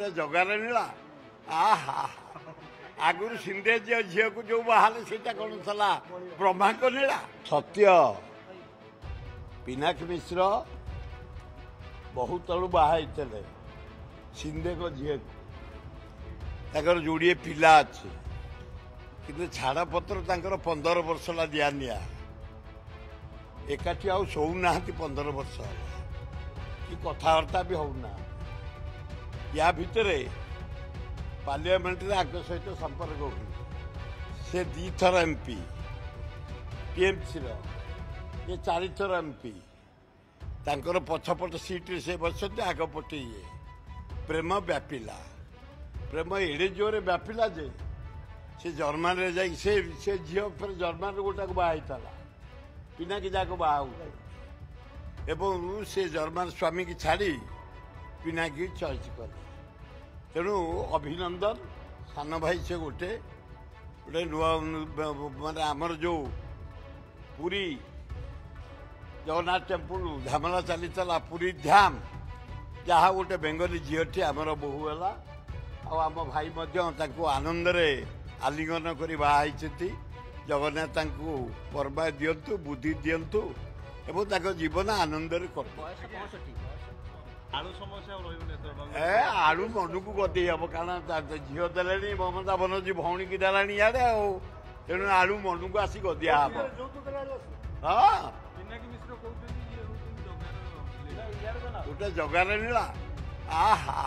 गोटे जगार नीला आहा आगुरी सिंधे झील को जो बाहर से कौन था ब्रह्मांड नीला सत्य पिनाकी मिश्र बहुत तलु बाहर सिंधे को झील ताकर जोड़े पिला अच्छे कि छाड़ पत्र 15 वर्ष ला दिया निया एकाठी आउ शोना 15 वर्ष कि कथबार्ता भी होना या भितर पार्लियामेंट सहित संपर्क हो से 2 थर एमपी टीएमसी ये 4 थर एमपी तांकर पछपट सीट से बसते आगपटे ये प्रेम व्यापिला प्रेम एड़े जोरे व्यापिला जे से जर्मान रे जाई से झील फिर जर्मान गोटा को बाहर पिनाकी जाक बाहा एवं से जर्मान स्वामी की छाड़ी पिनाकी चॉइस कले तेणु अभिनंदन सान भाई से गोटे गोटे नुआ माने आमर जो पुरी जगन्नाथ टेम्पल धामला चली चला पुरी धाम जहाँ गोटे बेंगली झीटी आमर बोहू है आम भाई आनंद आलिंगन कर बाहर जगन्नाथ पर्वा दिंतु बुद्धि दिंतु एवं जीवन आनंद आलू मन को गदे हम कारण झील दे ममता बनर्जी भौणी की देलानी इे तेणु आलू मन को आसी गदिया हम हाँ गोटे जगार नीला आहा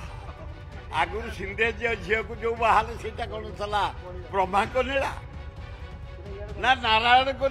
आगुरी सिंधे झील को जो बाहर से कौन था ब्रह्मांड नीला ना नारायण को